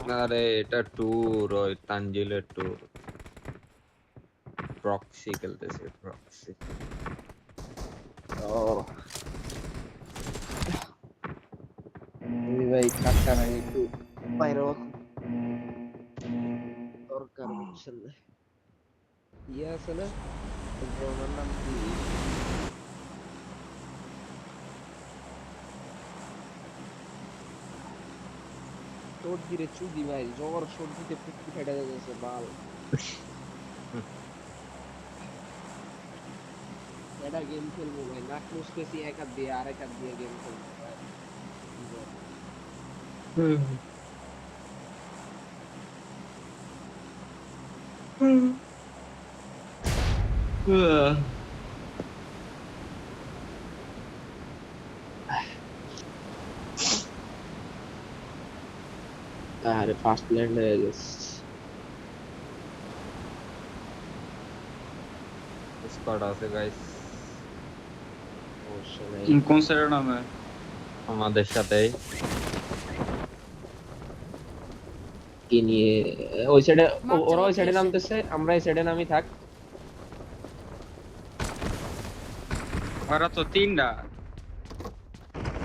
আরে এটা ট্যুর, ওই তানজিলের ট্যুর। প্রক্সি খেলতেছে, প্রক্সি। ও ভাই কাটটা নাই একটু বাইরে দরকার বুঝছেন না ইয়ে আছে না ওনার নাম কি সর্দিরে চুদি ভাই জ্বর সর্দিতে ফুটকি ফেটে যাচ্ছে বাল এটা গেম খেলবো ভাই নাক মুছতেছি এক হাত দিয়ে আরেক হাত দিয়ে গেম খেলবো ভাই আরে ফার্স্ট ল্যান্ড হয়ে গেছে স্কোয়াড আছে গাইস সমস্যা নাই কোন সাইডের নামে আমাদের সাথেই। কি নিয়ে ওই সাইডে Marked a ওরা ওই সাইডে location. নামতেছে আমরা এই সাইডে নামি থাক ওরা তো তিনটা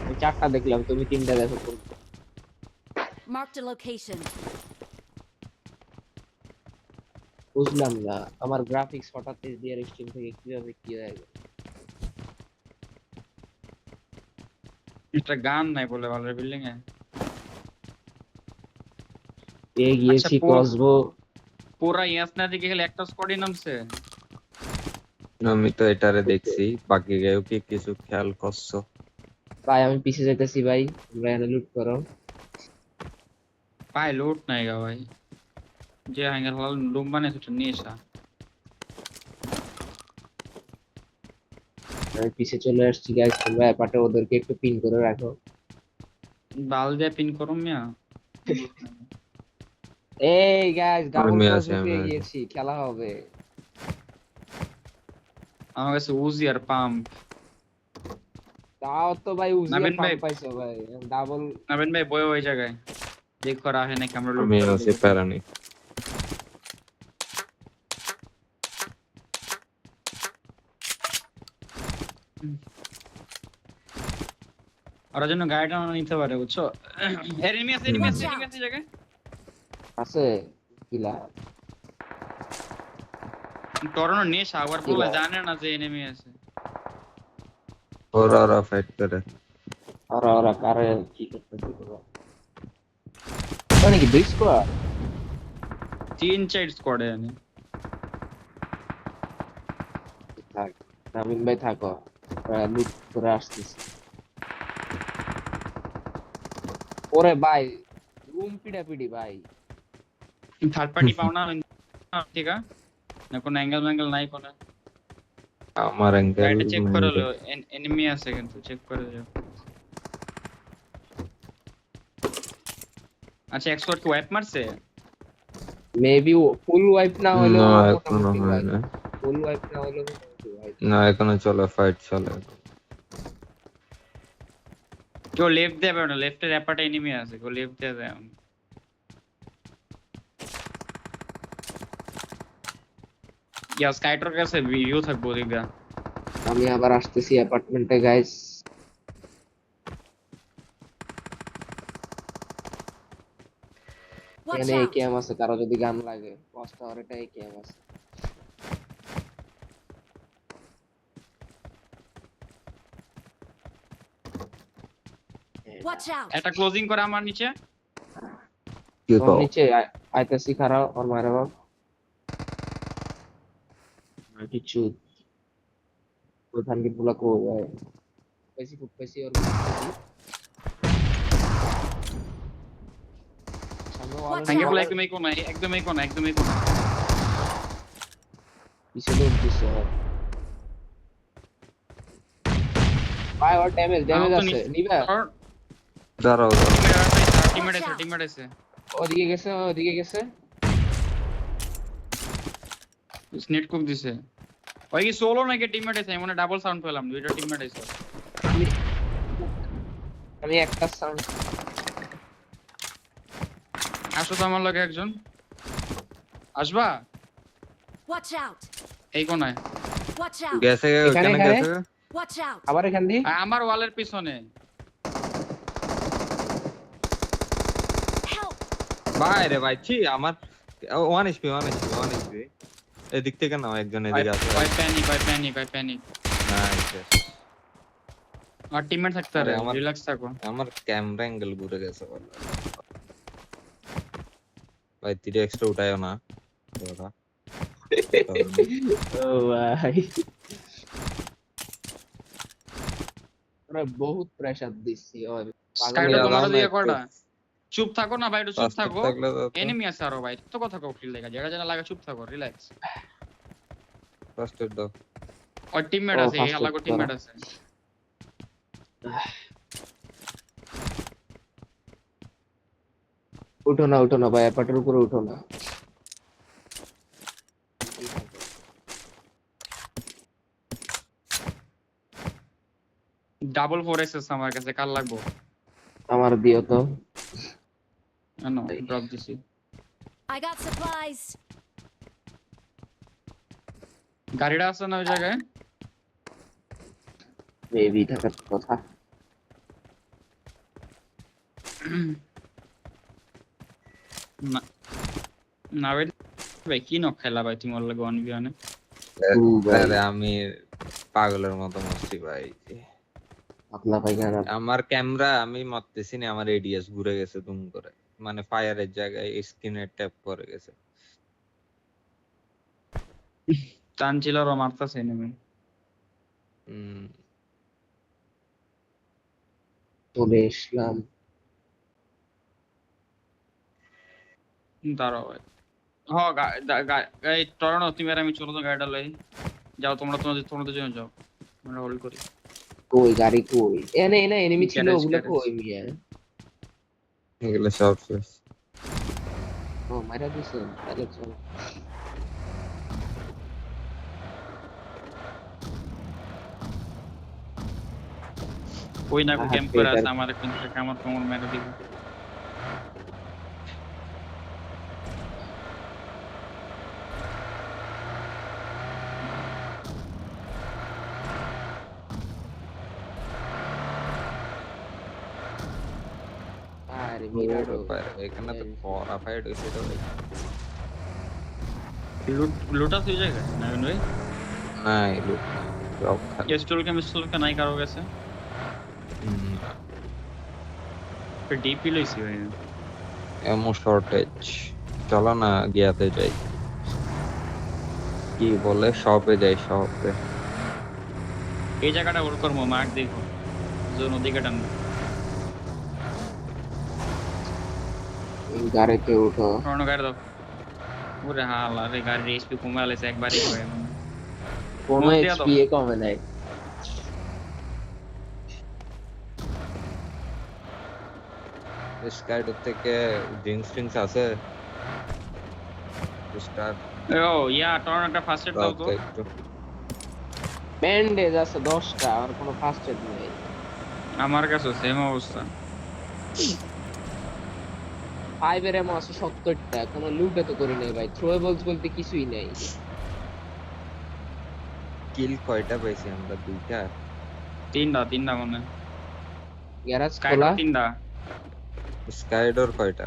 আমি চারটা দেখলাম তুমি তিনটা দেখো কোন Marked a location. বুঝলাম না আমার গ্রাফিক্স হঠাৎ এসডিআর স্ট্রিম থেকে কিভাবে কি হয়ে গেল একটা গান নাই বলে ভালো বিল্ডিং এ পেয়ে গিয়েছি আচ্ছা, ক্রসবো পুরা ইয়াসনা দিকে গেলে একটা স্কোয়াডই নামছে আমি তো এটারে দেখছি, বাকি কেউ কি কিছু খেয়াল করছো? ভাই আমি পিছে যাইতেছি ভাই তোমরা এখানে লুট করো পাই লুট নাই গা ভাই যে হ্যাঙ্গার হল রুম বানিয়েছে ওটা নিয়ে এসা আমি পিছে চলে আসছি গাইস তোমরা এপাটে ওদেরকে একটু পিন করে রাখো বাল দিয়ে পিন করো মিয়া এই গাইস ডাবল আমি ক্রস আছি, আমি পেয়ে আছি। গিয়েছি খেলা হবে আমার কাছে উজি আর পাম্প তাও তো ভাই উজিয়ার নাবিন ভাই। পাম্প পাইছো ভাই ডাবল নবীন ভাই বই ওই জায়গায় দেখো রাহে নাকি আমরা লুট আমি করে আছি, দেখি। প্যারানি। ওরা জন্য গাড়িটা নিতে পারে বুঝছো এনিমি আছে এনিমি আছে এনিমি আছে জায়গায় আছে কিলা টরনো নেশা আবার বলে জানে না যে এনিমি আছে ওরা ফাইট করে। ওরা ওরা কারে কি করতেছে তোরা মানে কি দুই স্কোয়াড 3-4 স্কোয়াডে আনি থাক নামিন ভাই থাকো লুট করে আসতেছি ওরে ভাই রুম পিডাপিডি ভাই থার্ড পার্টি পাও না ঠিক আছে না কোনো অ্যাঙ্গেল নাই কোনো আমার অ্যাঙ্গেল গাড়িটা চেক করে লো এনিমি আছে কিন্তু চেক করে যাও আচ্ছা এক্সপোর্ট কি ওয়াইপ মারছে মেবি ফুল ওয়াইপ না হলো না এখনো মোটামুটি ভাই হয় না। ফুল ওয়াইপ না হলো মোটামুটি ভাই না এখনো চলে, ফাইট চলে। কেউ লেফট দেবে না লেফটের অ্যাপার্টে এনিমি আছে কেউ লেফট দিয়ে দেয় ইয়া স্কাইট্রাক কাছে ভিউ থাকবো দিগা আমি আবার আসতেছি অ্যাপার্টমেন্টে গাইস Watch এখানে out. একেএম আছে কারো যদি গান লাগে কষ্ট আর এটা একেএম আছে Watch out. একটা ক্লোজিং করে আমার নিচে কি ওর কও? নিচে আইতাছি খারাপ ওর মারে বাপ কিছু প্রধান কি বলা কো ভাই ফুট পাইছি ওর সামনে ওয়ালে Watch ভাঙে out. ফেলা একদম এই কোনা পিছনে উঠতেছে ভাই ওর ড্যামেজ আমার তো আছে নিবা দাঁড়াও, টিমমেট আছে ওদিকে গেছে নেট কুক দিছে ওই কি সোলো নাকি টিমমেট আছে মানে ডাবল সাউন্ড পেলাম দুইটা টিমমেট আছে আমি একটা সাউন্ড আসো তো আমার লগে একজন, আসবা Watch out! এই কোনায়, Watch out! গেছে এখানে, ওখানে এখানে? গেছে। Watch out! আবার এখান দিয়ে আমার ওয়ালের পিছনে। Help! ভাই রে ভাই, ছি আমার 1 HP 1 HP 1 HP। এদিক থেকে নাও, একজন এদিকে আছে। ভাই প্যানিক। নাইস। আর টিমমেট থাকতে আরে পারে, আমার- রিল্যাক্স থাকো। আমার ক্যামেরা অ্যাঙ্গেল ঘুরে গেছে বলে। ভাই 3x টা উঠায়ও না ওরা। ও ভাই ওরা বহুত প্রেসার দিচ্ছি ওই স্কাইটা দাও তোমার না দিয়ে একটু। কয়টা? চুপ থাকো না ভাই, একটু চুপ Faster থাকো। থাকলে দাও তো। এনিমি আছে আরো ভাই, তো কথা কও কিল দেখা জায়গা জানা লাগা, চুপ থাকো, রিল্যাক্স। Faster দাও। ওর টিমমেট ও, আছে, এই first আলাগো aid টিমমেট করা। আছে। উঠো না ভাই, অ্যাপার্টের উপরে উঠো না। ডাবল 4SS আমার কাছে, কাল লাগবো? আমার দিও তো। জানো ড্রপ দিছি। I got supplies! গাড়িটা আছে না ওই জায়গায়? মেবি থাকার কথা। না না ভাই কি নক খেলা ভাই তুমি ওর লাগে 1v1 এ? ভাই। আরে আমি পাগলের মতো মরছি ভাই। পাতলা পায়খানা। আমার ক্যামেরা আমি মারতেছি না, আমার এডিএস ঘুরে গেছে দুম করে, মানে ফায়ারের জায়গায় স্ক্রিনে ট্যাপ করে গেছে। টানছিল আর মারতাছে এনিমি। হুম, চলে এসলাম। দাঁড়াও ভাই। হ এই টরনো তুমি আর আমি চলো তো, গাড়িটা লই যাও, তোমরা দুজন যাও, আমরা হোল্ড করি। কই গাড়ি কই? এনে এনে এনিমি ছিল, Garage, ওগুলো garage. কই মিয়া? এগুলো সব শেষ। ও মাইরা দিছে, তাহলে চল। ওই না হাত ক্যাম্প করে দিয়ে আছে আমার এখন থেকে, আমার কোমর মেরে দিব। আরে মিরাডো। এখানে তো করা ফাইট হইছে তো ভাই। লুটা তুই জায়গায় না ভাই? নাই লুক নাই, সব খালি। মিস্টল কে নাই কারো কাছে? হুম, ডিপি লইছি ভাই। এমন শর্টেজ। চলো না গিয়াতে যাই। কি বলে শপে যাই, শপে। এই জায়গাটা হোল্ড করবো, মার্ক দেখো জোন ওদিকে টান। গাড়িতে উঠো। টর্নো গাড়ি দাও। ওরে হালা রে, গাড়ির এইচপি কমে আলেছে একবারই ভাই। কোনো মন দিয়া দাও। এইচপি এ কমে নাই। স্কাইডর থেকে ড্রিঙ্কস ট্রিঙ্কস আছে? স্টার্ট ও ইয়া টর্নো একটা ফার্স্ট এড দাও তো। একটু। ব্যান্ডেজ আছে 10টা, আর কোনো ফার্স্ট এড নেই। আমার কাছে সেম অবস্থা। 5 এর এমন আছে 70টা, কোনো লুটে তো করি নাই ভাই। থ্রোয়েবলস বলতে কিছুই নাই। কিল কয়টা পাইছি আমরা? দুইটা। তিনটা মনে। গ্যারাজ স্কাইডার খোলা। তিনটা। স্কাইডর কয়টা?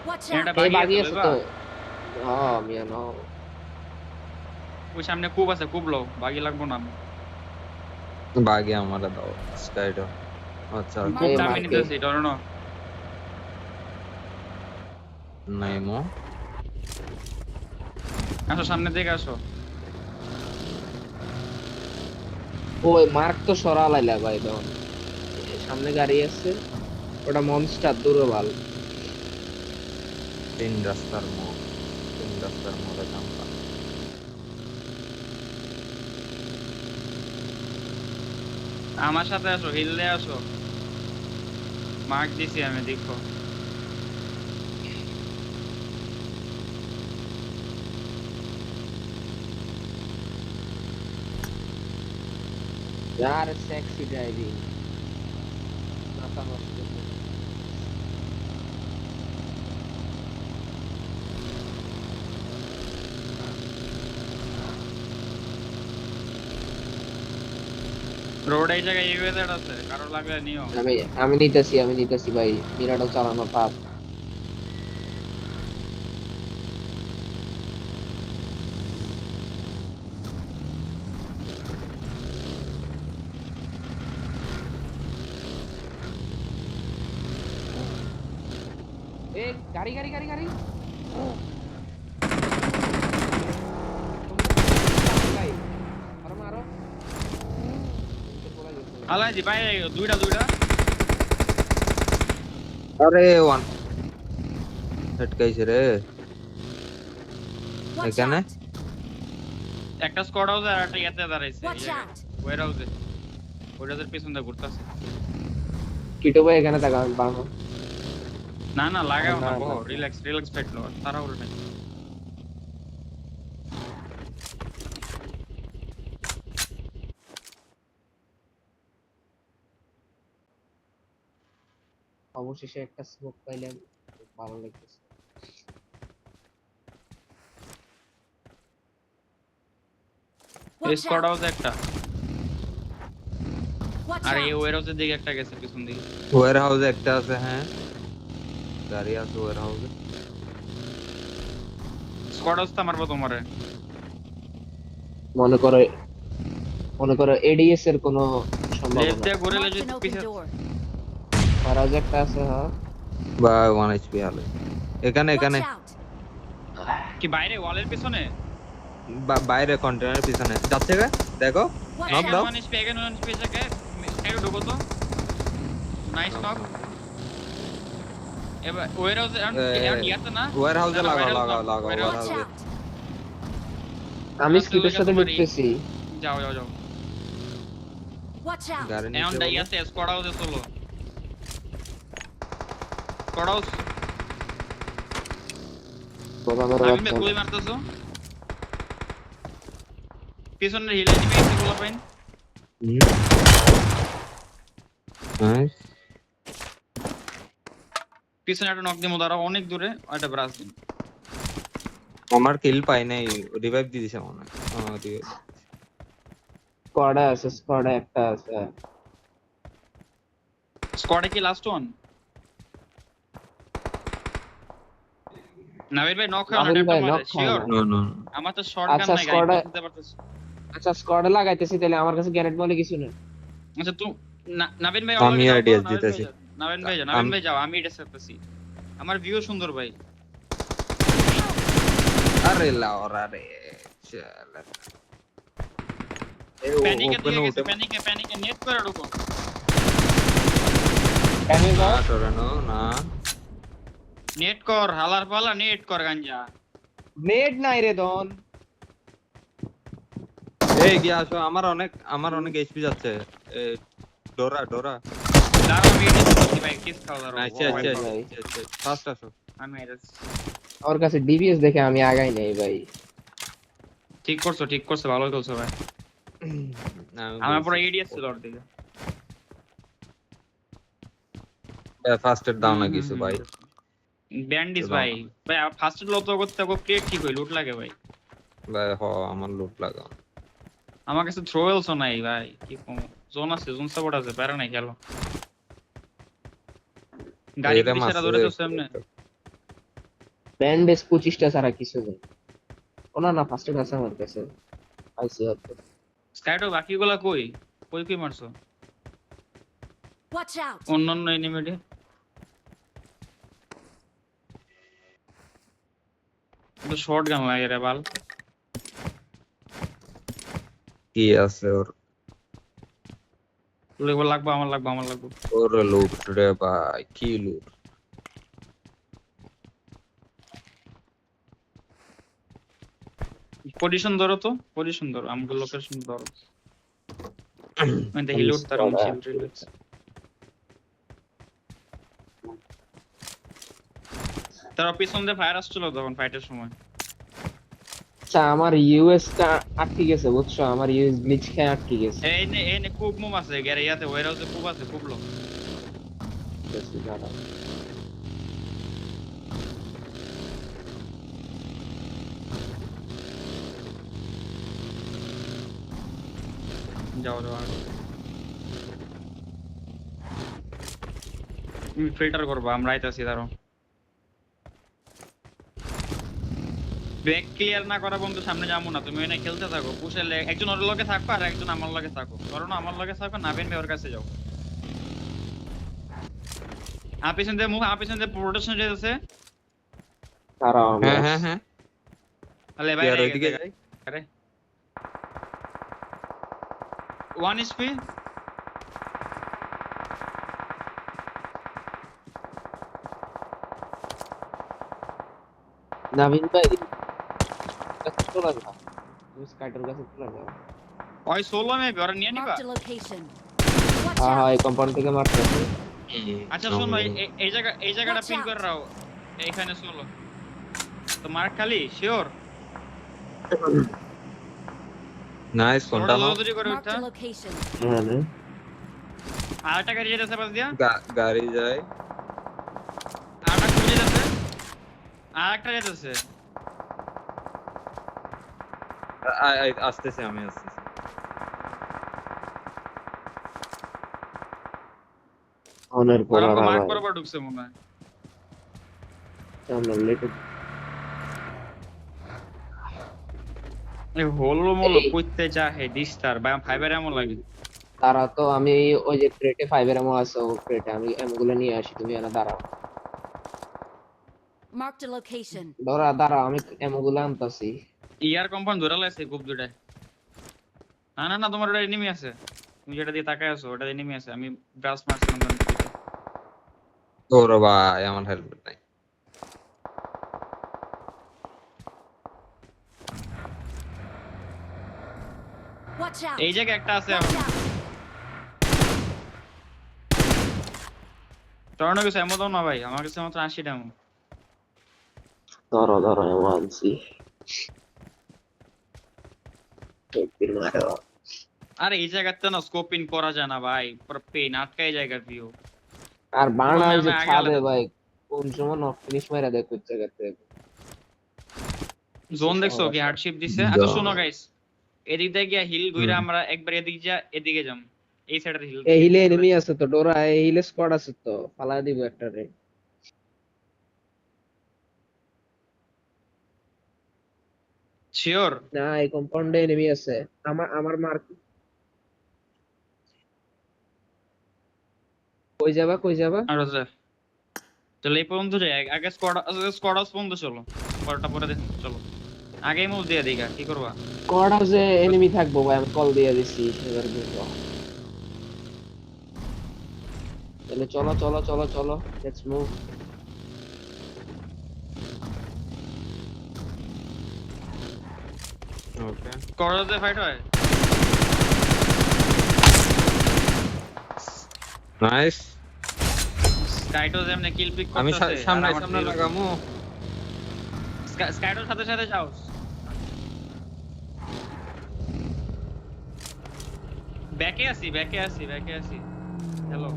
Watch এটা out! এই বাগি বাগি আছে আছে লইবা? তো। হ্যাঁ মিয়া নাও। ওই সামনে কুব আছে, কুব লো, বাগি লাগবো না। বাগে আমারে দাও স্কাইডর। আচ্ছা কুবটা আমি মার্কে। নিতেছি টর্নো। নাই মো। আসো সামনে দিকে আসো। ওই মার্ক তো সরা লাইলা ভাই দাও। সামনে গাড়ি আছে, ওটা মনস্টার দুর্বল। তিন রাস্তার মোড়ে নামবা। আমার সাথে আসো, হিললে আসো। মার্ক দিছি আমি, দেখো। यार सेक्सी ड्राइविंग মাথা নষ্ট। রোড এই জায়গায় ইউএসএড আছে, কারো লাগলে নিও। আমি নিতেছি ভাই, মিরাডো চালানো পাপ। এ গাড়ি গাড়ি গাড়ি গাড়ি ভাই, আরো মারো। আলাজি ভাই দুইটা দুইটা। আরে ওয়ান হেটকাইছে রে Watch এখানে। out! একটা স্কোয়াড হাউসে আর একটা ইয়াতে দাঁড়াইছে, Watch out! ওয়ার হাউসে। ওইটাদের পিছন দিয়ে ঘুরতাছে। কিটো ভাই এখানে থাকা বানো। না না লাগাও না, না, না। বহ রিল্যাক্স রিল্যাক্স ফাইট লো, তাড়াহুড়ো নাই। অবশেষে একটা স্মোক পাইলাম, খুব ভালো লাগতেছে। এই Watch স্কোয়াড out! হাউসে একটা, Watch আর এই out! ওয়ার হাউসের দিকে একটা গেছে পিছন দিকে। ওয়্যার হাউসে একটা আছে, হ্যাঁ গাড়ি আছে ওয়্যার হাউসে। স্কোয়াড হাউস তো মারবো তোমারে। মনে করো এডিএস এর কোনো লেফট সম্ভাবনা। দিয়ে ঘুরে Marked যদি an open পিছে door. ফারাজ একটা আছে, হ্যাঁ বা 1 এইচপি হালে এখানে Watch এখানে out! কি বাইরে ওয়ালের পিছনে? বাইরে কন্টেনারের পিছনে যাচ্ছে রে, দেখো। Watch Knock এখানে দাও। out! ওয়ান স্পে, এখানে ওয়ান স্পে থেকে একটু ঢুকো তো। Nice knock. এবার ওয়ার হাউসে আর ইয়াতে না। ওয়্যার হাউসে না, না, লাগাও warehouse লাগাও না, লাগাও ওয়্যার Watch হাউসে। out! আমি আচ্ছা, স্কিটের ওইটা সাথে তোমারই। ঢুকতেছি। যাও যাও যাও। Watch out! গাড়ি এখন নিচে বলো। ইয়াতে স্কোয়াড হাউসে চলো। স্কোয়াড হাউস প্রথমের আমি বাচ্চা। গুলি মারতেছো। পিছনের হিলে দিবে এগুলো পাইন। নাইস। পিছনে একটা নক দিমো, দাঁড়াও অনেক দূরে, আর একটা ব্রাস দিন। আমার কিল পাই নাই, রিভাইভ দিয়ে দিছে মনে হয়। revive। স্কোয়াডে একটা আছে। স্কোয়াডে কি লাস্ট ওয়ান? নাবিল ভাই নক হয় না, রাহুল ট্যাপটা ভাই মারে knock খায় শিওর। না। No, no, no. আমার তো শটগান আচ্ছা, নাই, গাড়ি squad-এ- দিতে পারতেছি। আচ্ছা স্কোয়াডে লাগাইতেছি, তাহলে আমার কাছে গ্যারেট বলে কিছু নেই। আচ্ছা তুই নাবিল ভাই আমি অলরেডি ideas জিতেছি। নাবিল ভাই যাও, আমি এটা করতেছি। আমার ভিউ সুন্দর ভাই। আরে লাউরা রে চল। এ প্যানিকে ওপেন দিয়ে গেছে, উঠে প্যানিকে নেট করে ঢুকো। না টরেনো না। নেট কর, হালার পালা নেট কর গাঞ্জা। নেট নাই রে দন। এই গিয়ে আসো, আমার অনেক এইচপি যাচ্ছে। এ ডোরা দাঁড়াও আমি এটা করছি ভাই, কিস খাও দাঁড়াও। আচ্ছা ভাই, আচ্ছা ভাই। ফাস্ট আসো। আমি এটা আমার কাছে ডিভিএস দেখে আমি আগাই নাই ভাই। ঠিক করছো ভালো করছো ভাই। আমার পুরো এডিএস ছিল ওর দিকে। ফাস্টের দাও না কিছু ভাই। ব্যান্ডিস দাও ভাই না। ভাই ফার্স্ট লত করতে ক্রিয়েট ঠিক হই, লুট লাগে ভাই। ভাই আমার লুট লাগাও। আমার কাছে থ্রোয়েলসও নাই ভাই, কি কম জোন আছে, জোন সাপোর্ট আছে, প্যারা নাই খেলো। গাড়ি এরম পিছারা আছে। ধরে তো সামনে। ব্যান্ডেজ 25টা ছাড়া কিছু নেই। ওনা না ফার্স্ট এড আছে আমার কাছে। আইসি হচ্ছে। স্কাইডো বাকিগুলা কই কই মারছো? Watch out! অন্যান্য এনিমিডে তো শর্ট গান লাগে রে বাল। কি আছে ওর? লাগবে আমার লাগবে। ওর লুট রে ভাই, কি লুট। পজিশন ধরো, আমগুলো লোকেশন ধরো। মানে হিলুট তার রিল্যাক্স। তার পিছন দিয়ে ফায়ার আসছিল তখন ফাইটের সময়। আচ্ছা আমার ইউএস টা আটকে গেছে বুঝছো, আমার ইউএস গ্লিচ খেয়ে আটকে গেছে। এই নে খুব মুভ আছে গ্যারে ইয়াতে ওয়্যারহাউসে খুব আছে, খুব লোক। দেখতেছি দাঁড়া। যাও যাও তুমি ফিল্টার করবা আমরা আইতাছি দাঁড়াও ব্যাক ক্লিয়ার না করা বন্ধু সামনে যাবো না তুমি এনে খেলতে থাকো পুষেলে একজন ওর লগে থাকো আর একজন আমার লগে থাকো ধরো না আমার লগে থাকো নাবিন ভাই ওর কাছে যাও পিছন দিয়ে প্রোটেকশন যেতেছে দাঁড়াও আমি হ্যাঁ আসছি। হ্যাঁ হ্যাঁ তাহলে কি ভাই আর ওইদিকে যাই? আরে 1 এসপি নাভিন ভাই কাছে চলে যাও, তুমি স্কাইটার কাছে চলে যাও। ওই সোলো মেবি ওরা নিয়ে নিবা Marked a location. Watch হ্যাঁ হ্যাঁ out! এই কম্পাউন্ড থেকে মারতেছে। আচ্ছা শোনো এই জায়গাটা Watch পিন out. করে রাও এইখানে সোলো তো মার্ক খালি শিওর নাইস কোনটা নাও দৌড়াদৌড়ি করে Marked উঠা a location. হ্যাঁ রে। আরেকটা গাড়ি যেতেছে পাশ দিয়া গাড়ি যায় আরেকটা খুঁজে যেতেছে আরেকটা যেতেছে আসতেছি আমি আসতেছি অনের পর ওরা আর মার্ক ভাই বরাবর ঢুকছে মনে হয় আমরা লেটে এই হলো মলো কইতে চাহে ডিস্টার বা ফাইবার এমন লাগে তারা তো আমি ওই যে ক্রেটে 5 এর এমো আছে ও ক্রেটে আমি এমগুলো নিয়ে আসি তুমি এনে দাঁড়াও Marked a location. দাঁড়াও আমি এমগুলো আনতাছি ইয়ার কম্পাউন্ড ধরে লাইছে খুব দুটাই না না না তোমার ওটা এনিমি আছে তুমি যেটা দিয়ে তাকায় আছো ওটা এনিমি আছে আমি ব্রাস মারছিলাম ওরে ভাই আমার হেলমেট নাই Watch out! এই জায়গায় একটা আছে Watch out! টর্নো কিছু এমন দাও না ভাই আমার কাছে মাত্র 80 টাকা ধরো এমো আনছি একদিন মারো আরে এই জায়গাতে না স্কোপ ইন করা যায় না ভাই পুরো পেন আটকাই জায়গা ভিউ আর বানা আমি ওই যে আগে ছাদে আলাদা- ভাই কোন সময় নক ফিনিশ মেরে দেয় কোন জায়গাতে জোন দেখছো কি হার্ডশিপ দিছে আচ্ছা শোনো গাইস এদিক দিয়ে গিয়া হিল ঘুরে আমরা একবার এদিকে যাম এই সাইডের হিল এই হিলে এনিমি আছে তো ডোরা এই হিলে স্কোয়াড আছে তো ফালা দিব একটা রে শিওর না এই কম্পাউন্ডে এনিমি আছে আমার মার্ক কই যাবা আর চলো এই পর্যন্ত যাই আগে স্কোয়াড হাউস পর্যন্ত চলো পরটা পরে দেখো চলো আগেই মুভ দিয়ে দিগা কি করবা স্কোয়াড হাউসে এনিমি থাকবো ভাই আমি কল দিয়ে দিছি এবার দেখো তাহলে চলো লেটস মুভ ওকে স্কোয়াড হাউসে ফাইট হয় নাইস স্কাইটোজ এমনি কিল পিক আমি করতেছে সামনে লাগামু স্কাইটোর সাথে সাথে যাও ব্যাকে আসি হ্যালো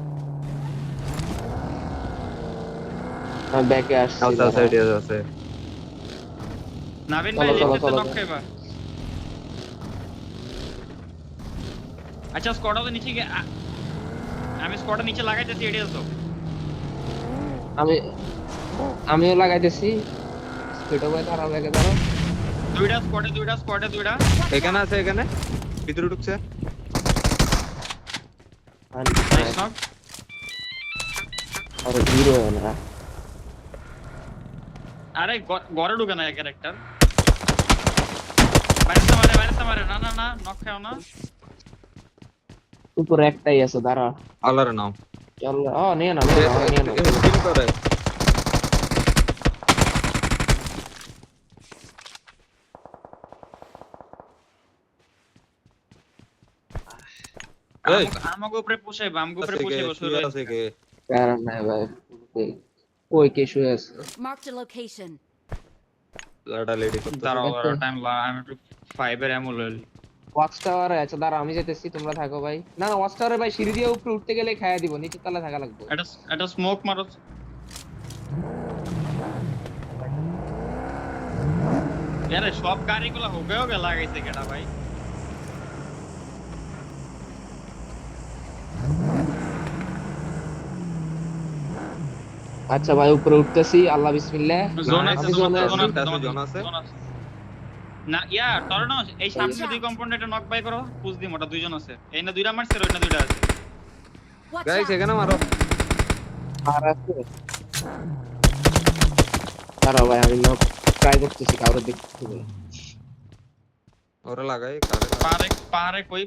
আমি ব্যাকে আসছি আউটসাইড সাইডে আছে নাবিন চলো, ভাই চলো, যেতে চলো। নক খাইবা আচ্ছা স্কোয়াড হাউসে নিচে গিয়ে আমি স্কোয়াডটা নিচে লাগাইতেছি এডিএস দাও আমিও লাগাইতেছি স্পিডও ভাই দাঁড়াও ব্যাকে দাঁড়াও দুইটা এখানে আছে এখানে ভিতরে ঢুকছে নাইস নক আর হিরো না আরে ঘরে ঢুকে না ক্যারেক্টার বাইরে মারে না নক খাও না উপরে একটাই আছে দাঁড়া আলার নাও চল নিয়ে নাও কিল করে এই আমাকে উপরে পুষাইবা শুরু আছে কে কারণ নাই ভাই ওই কে শুয়ে আছে Marked a location. Lada lady করতে দাঁড়াও টাইম আমি একটু 5 এর এমন লইলি ওয়াচ টাওয়ারে আছে, দাঁড়া আমি যেতেছি, তোমরা থাকো ভাই। না না, ওয়াচ টাওয়ারে ভাই সিঁড়ি দিয়ে উপরে উঠতে গেলে খাইয়া দিব, নিচের তলায় থাকা লাগবে। এটা স্মোক মারো। আরে সব গাড়িগুলো হোগে লাগাইছে কেডা ভাই? আচ্ছা ভাই উপরে উঠতেছি, আল্লাহ বিসমিল্লাহ। জোন না, আছে, আমি জোনে আছি। জোন আছে। না ইয়া টরনো এই সামনে দুই কম্পাউন্ডে নক বাই করো, পুশ দি মোটা দুইজন আছে। এই না দুইটা মারছে, ওই না দুইটা আছে। Watch guys out! এখানে মারো। আর আছে, দাঁড়াও ভাই আমি ট্রাই করতেছি কাউরে দেখতে বলে। ওরা লাগাই কারে পাহাড়ে কই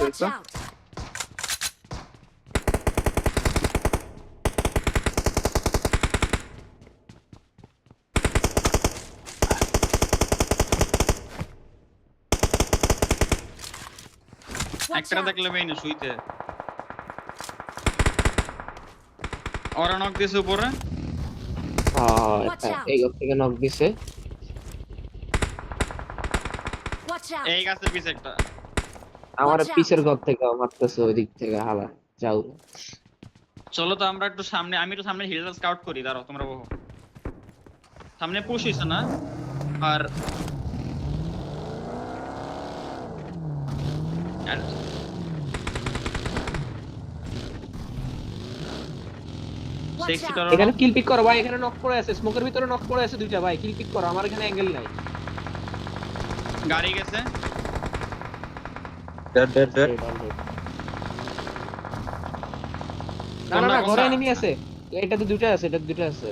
Watch out! Watch একটা out! দেখলে মেইনে শুইতে। ওরা নক দিছে উপরে। Watch out! এই ঘর থেকে নক দিছে। Watch out! এই গাছের পিছে একটা। আমার Watch out! পিছের ঘর থেকে মারতেছে ওই দিক থেকে হালা। যাও চলো তো আমরা একটু সামনে, আমি একটু সামনে হিলটা স্কাউট করি, দাঁড়াও তোমরা বসো। সামনে পুশ হইছে না? আর Watch সেক্সি out! টরনো এখানে কিল পিক করো ভাই, এখানে নক পড়ে আছে, স্মোকের ভিতরে নক পড়ে আছে দুইটা ভাই, কিল পিক করো, আমার এখানে অ্যাঙ্গেল নাই। গাড়ি গেছে। ডেড না না না, কোনটা? ঘরে এনিমি আছে, এটাতে দুইটা আছে, এটাতে দুইটা আছে।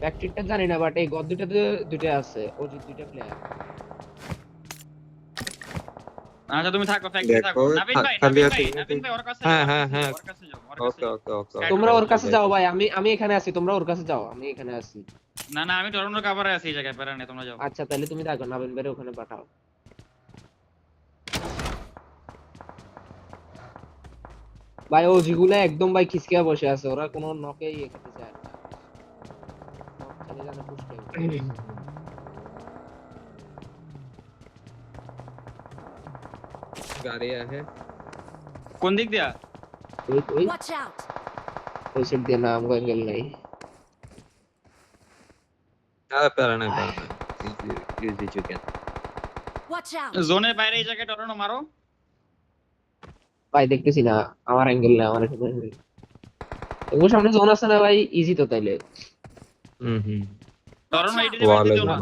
ফ্যাক্টরিটা জানি না, বাট এই ঘর দুইটাতে দুইটা আছে, ও যে দুইটা প্লেয়ার। আচ্ছা তুমি থাকো, ফ্যাক্টরি থাকো। দেখো, নাবিন ভাই খালি আছে নাবিন ভাই ওর কাছে হ্যাঁ, যাও, হ্যাঁ, হ্যাঁ। ওর কাছে যাও, ওকে ওকে তোমরা ওর কাছে যাও ভাই, আমি এখানে আছি, তোমরা ওর কাছে যাও, আমি এখানে আছি। না না, আমি টরন্টো কাভারে আছি এই জায়গায়, প্যারা নেই, তোমরা যাও। আচ্ছা তাহলে তুমি থাকো, নাবিন বেরে ওখানে পাঠাও। ভাই ও যেগুলো একদম ভাই খিসকিয়া বসে আছে, ওরা কোনো নকেই ইয়ে করতে চায় না। নক খালি জানে পুশ করে। গাড়ি আছে। কোন দিক দিয়া? ওই Watch out! ওই সাইড দিয়ে না, আমার অ্যাঙ্গেল নাই। প্যারা নাই ইজি চিকেন। Watch out! জোনের বাইরে এই জায়গায় টরন্টো মারো। ভাই দেখতেছি না, আমার অ্যাঙ্গেল নাই, আমার এখানে অ্যাঙ্গেল। এগুলো সামনে জোন আছে না ভাই, ইজি তো তাইলে। হুম টরন্টো এইদিকে ওয়ালে বাইরে দিও না।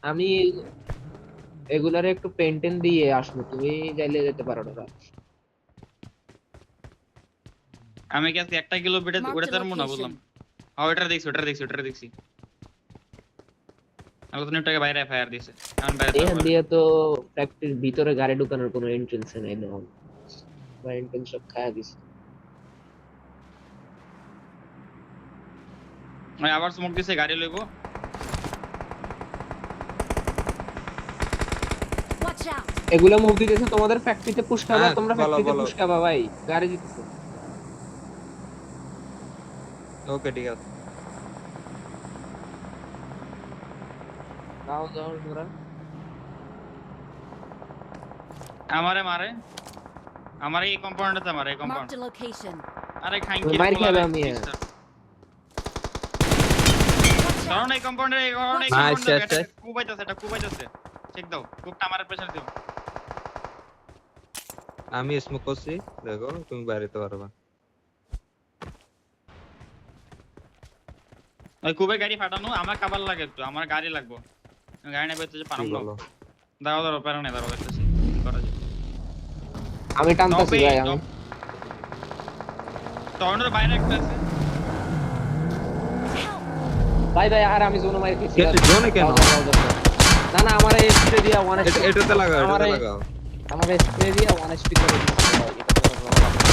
আমি এগুলারে একটু পেন্টেন দিয়ে আসবো, তুমি যাইলে যেতে পারো না। আমি কি আজকে 1 কিলো বেটে Mark ওটা the তার মনে location. বললাম। ওটা দেখছি। আলো তো নেটটাকে বাইরে ফায়ার দিছে। এখন বাইরে এখান দিয়ে তো ফ্যাক্টরির ভিতরে গাড়ি ঢুকানোর কোনো এন্ট্রেন্স নেই, না বা এন্ট্রেন্স সব খায়া দিছে। আমি আবার স্মোক দিছে, গাড়ি লইবো। Watch out! এগুলা মুভ দিতেছে তোমাদের ফ্যাক্টরিতে পুশ খাবা, হ্যাঁ, তোমরা বলো, ফ্যাক্টরিতে বলো। পুশ খাবা ভাই, গাড়ি দিতেছে। ওকে ঠিক আছে। যাও যাও তোমরা। আমারে এই কম্পাউন্ডে মারে, এই কম্পাউন্ড। Marked a location. আরে খাইন ওই কি মাইর খাবে আমি। Watch কারণ out! এই কম্পাউন্ডে আচ্ছা, আচ্ছা। কুবাইতেছে। চেক দাও, কুবটা আমারে প্রেসার দিও। আমি স্মোক করছি, দেখো তুমি বাইরেতে পারবা। ওই কুবে গাড়ি ফাটানো, আমার কাবার লাগে একটু, আমার গাড়ি লাগবে। গাড়ি নেবে তো যে কি পারম না। বলো? দাও প্যারা নেই, দাঁড়াও দেখতেছি কি করা যায়। আমি টানতাছি ভাই, আমি টর্নেডোর বাইরে একটা আছে। ভাই ভাই আর আমি জোন মারি খেয়েছি। কে জোনে কেন? না না, আমার এই স্প্রে দিয়া ওয়ান এটাতে লাগাও, এটাতে লাগাও। আমার স্প্রে দিয়া ওয়ান এসপি করে দিচ্ছে ভাই, এটা কোনো প্রবলেম না।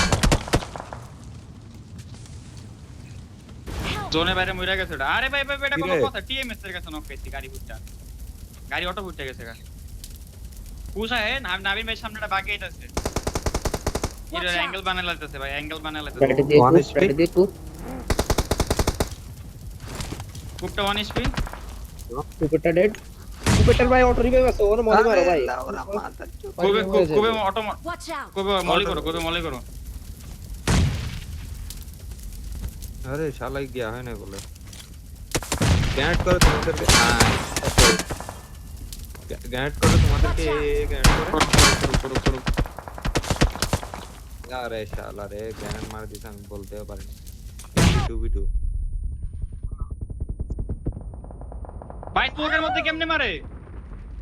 জোনের বাইরে মইরা গেছে ওটা। আরে ভাই এটা কি কোনো রে? কথা? টিএমএস এর কাছে নক খাইছি গাড়ি ফুটটা। গাড়ি অটো ফুটে গেছে গা। পুষা হে নাবিন ভাই সামনেটা বাকি আইতাছে। এর Watch out! অ্যাঙ্গেল বানাই লাগতেছে ভাই, অ্যাঙ্গেল বানাই লাগতেছে। ব্যাটারি দিয়ে One পুশ, HP? ব্যাটারি দিয়ে পুশ। কুপটা 1 HP কুপেরটা ডেড। কুপেরটার ভাই অটো রিভাইভ আছে, ওরে মলি মারো ভাই। কোবে কোবে অটো Watch out! কোবে মলি করো আরে শালাই গিয়া হয় না বলে গ্যানেট করে তোমাদেরকে গ্যানেট করে তোমাদেরকে গ্যানেট করে করো আরে শালা রে গ্যানেট মার দিছ আমি বলতেও পারিনি 2v2 ভাই স্মোকের মধ্যে কেমনে মারে